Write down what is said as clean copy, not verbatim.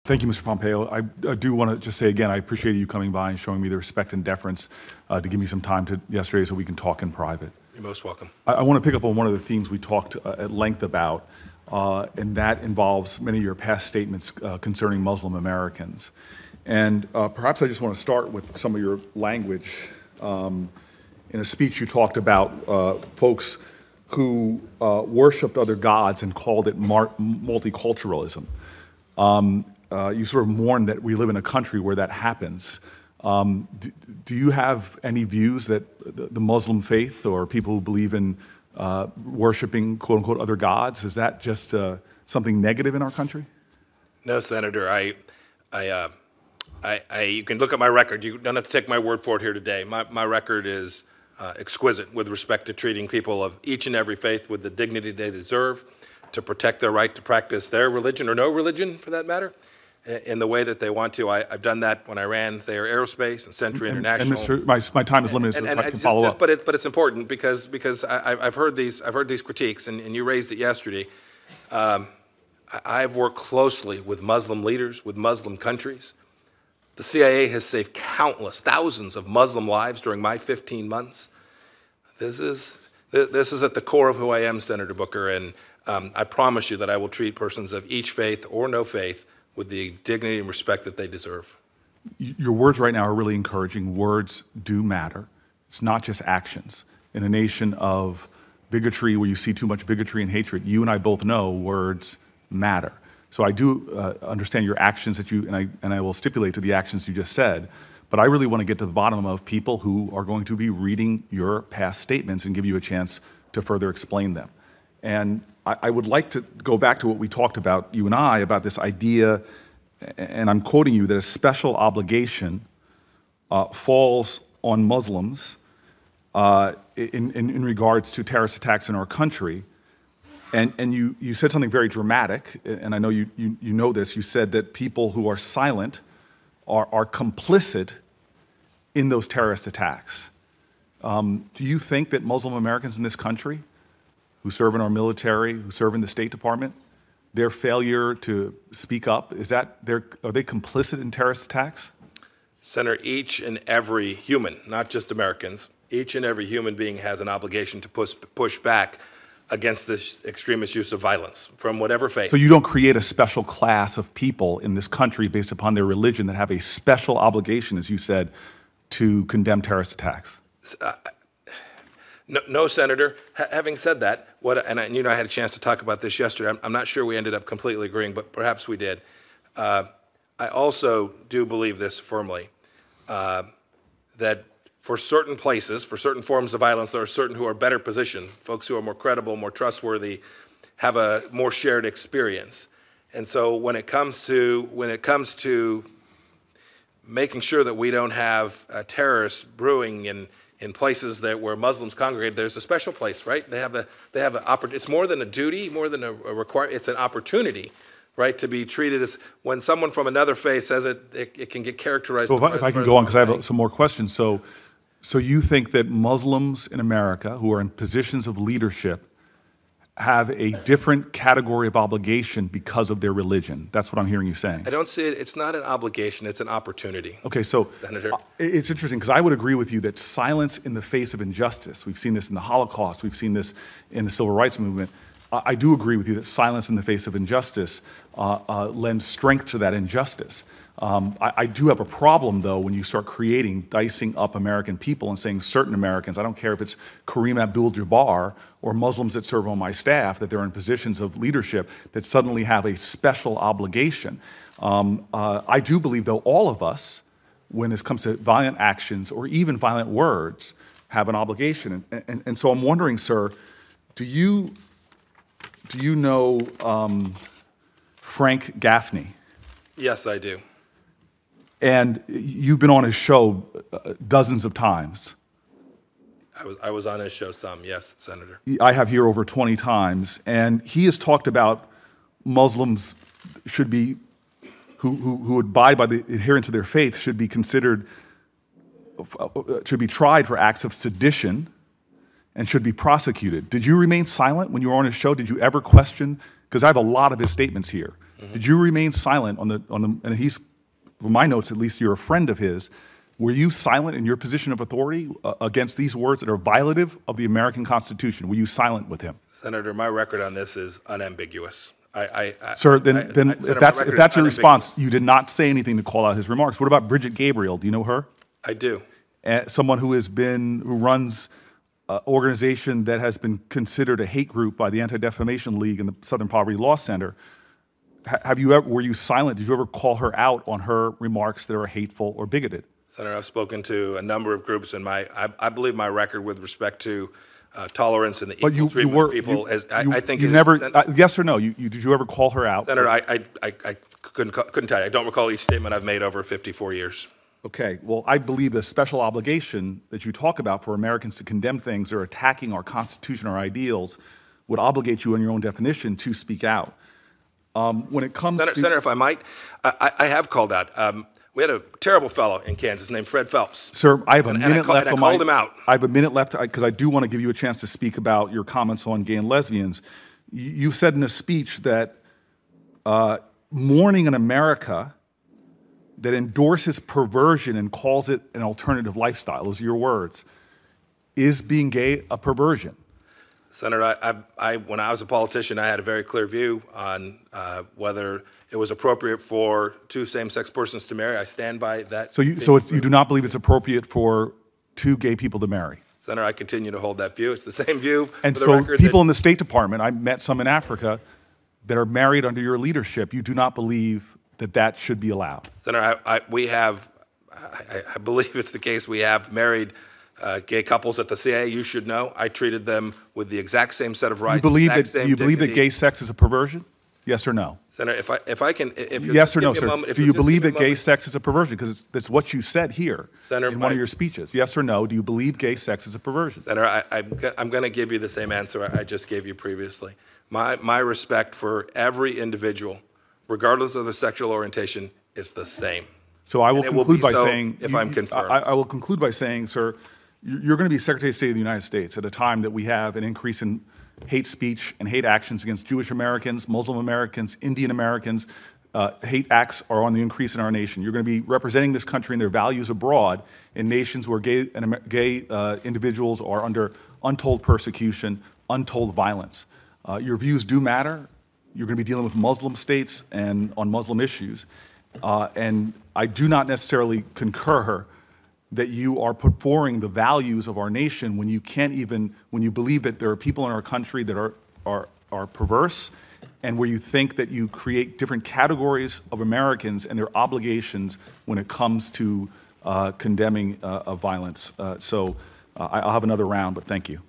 Thank you, Mr. Pompeo. I do want to just say again, I appreciate you coming by and showing me the respect and deference to give me some time yesterday so we can talk in private. You're most welcome. I want to pick up on one of the themes we talked at length about, and that involves many of your past statements concerning Muslim Americans. And perhaps I just want to start with some of your language. In a speech you talked about folks who worshipped other gods and called it multiculturalism. You sort of mourn that we live in a country where that happens. Do you have any views that the Muslim faith or people who believe in worshiping quote-unquote other gods, is that just something negative in our country? No, Senator. You can look at my record. You don't have to take my word for it here today. My record is exquisite with respect to treating people of each and every faith with the dignity they deserve, to protect their right to practice their religion, or no religion for that matter, in the way that they want to. I've done that when I ran Thayer Aerospace and Century International. And Mr., my time is limited, so if I can follow up. But it's important because I've heard these critiques, and you raised it yesterday. I've worked closely with Muslim leaders, with Muslim countries. The CIA has saved countless, thousands of Muslim lives during my 15 months. This is at the core of who I am, Senator Booker, and I promise you that I will treat persons of each faith or no faith with the dignity and respect that they deserve. Your words right now are really encouraging. Words do matter. It's not just actions. In a nation of bigotry where you see too much bigotry and hatred, you and I both know words matter. So I do understand your actions and I will stipulate to the actions you just said, but I really want to get to the bottom of people who are going to be reading your past statements and give you a chance to further explain them. And I would like to go back to what we talked about, you and I, about this idea, and I'm quoting you, that a special obligation falls on Muslims in regards to terrorist attacks in our country. And you said something very dramatic, and I know you know this. You said that people who are silent are complicit in those terrorist attacks. Do you think that Muslim Americans in this country who serve in our military, who serve in the State Department, their failure to speak up, are they complicit in terrorist attacks? Senator, each and every human, not just Americans, each and every human being has an obligation to push back against this extremist use of violence from whatever faith. So you don't create a special class of people in this country based upon their religion that have a special obligation, as you said, to condemn terrorist attacks? No, Senator. Having said that, and you know I had a chance to talk about this yesterday. I'm not sure we ended up completely agreeing, but perhaps we did. I also do believe this firmly, that for certain places, for certain forms of violence, there are certain who are better positioned, folks who are more credible, more trustworthy, have a more shared experience. And so when it comes to making sure that we don't have terrorists brewing in places where Muslims congregate, there's a special place, right? They have an opportunity. It's more than a duty, more than a requirement. It's an opportunity, right, to be treated as, when someone from another faith says it can get characterized. So if I can go on, because I have some more questions. So you think that Muslims in America who are in positions of leadership have a different category of obligation because of their religion? That's what I'm hearing you saying. I don't see it. It's not an obligation. It's an opportunity. Okay, so Senator, it's interesting because I would agree with you that silence in the face of injustice, we've seen this in the Holocaust, we've seen this in the Civil Rights Movement. I do agree with you that silence in the face of injustice lends strength to that injustice. I do have a problem, though, when you start dicing up American people and saying certain Americans, I don't care if it's Kareem Abdul-Jabbar or Muslims that serve on my staff, that they're in positions of leadership that suddenly have a special obligation. I do believe, though, all of us, when this comes to violent actions or even violent words, have an obligation. And so I'm wondering, sir, do you know Frank Gaffney? Yes, I do. And you've been on his show dozens of times. I was on his show some, yes, Senator. I have here over 20 times, and he has talked about Muslims should be, who abide by the adherence of their faith should be considered, should be tried for acts of sedition and should be prosecuted. Did you remain silent when you were on his show? Did you ever question? Because I have a lot of his statements here. Did you remain silent on the, and he's, from my notes at least, you're a friend of his. Were you silent in your position of authority against these words that are violative of the American Constitution? Were you silent with him? Senator, my record on this is unambiguous. Sir, then if that's your response, you did not say anything to call out his remarks. What about Bridget Gabriel? Do you know her? I do. Someone who runs an organization that has been considered a hate group by the Anti-Defamation League and the Southern Poverty Law Center. Were you silent? Did you ever call her out on her remarks that are hateful or bigoted? Senator, I've spoken to a number of groups, and I believe my record with respect to tolerance and the equal treatment of people, I think you never. Yes or no? Did you ever call her out? Senator, I couldn't tell you. I don't recall each statement I've made over 54 years. Okay. Well, I believe the special obligation that you talk about for Americans to condemn things that are attacking our Constitution or ideals would obligate you in your own definition to speak out. When it comes to Senator, if I might, I have called out. We had a terrible fellow in Kansas named Fred Phelps. Sir, I have a minute left. I called him out. I have a minute left because I do want to give you a chance to speak about your comments on gay and lesbians. You said in a speech that mourning an America that endorses perversion and calls it an alternative lifestyle, those are your words, is being gay a perversion? Senator, when I was a politician, I had a very clear view on whether it was appropriate for two same-sex persons to marry. I stand by that. So you do not believe it's appropriate for two gay people to marry? Senator, I continue to hold that view. It's the same view. And so people in the State Department, I met some in Africa, that are married under your leadership, you do not believe that that should be allowed? Senator, I believe it's the case. We have married gay couples at the CIA. You should know. I treated them with the exact same set of rights. Do you believe that gay sex is a perversion? Yes or no? Senator, if I can, yes or no, sir. Do you believe that gay sex is a perversion? Because that's what you said here in one of your speeches. Yes or no? Do you believe gay sex is a perversion? Senator, I'm going to give you the same answer I just gave you previously. My respect for every individual, regardless of their sexual orientation, is the same. So I will conclude by saying, if I'm confirmed, I will conclude by saying, sir, you're going to be Secretary of State of the United States at a time that we have an increase in hate speech and hate actions against Jewish Americans, Muslim Americans, Indian Americans. Hate acts are on the increase in our nation. You're going to be representing this country and their values abroad in nations where gay individuals are under untold persecution, untold violence. Your views do matter. You're going to be dealing with Muslim states and on Muslim issues. And I do not necessarily concur that you are put forward the values of our nation when you can't even, when you believe that there are people in our country that are perverse, and where you think that you create different categories of Americans and their obligations when it comes to condemning violence. So I'll have another round, but thank you.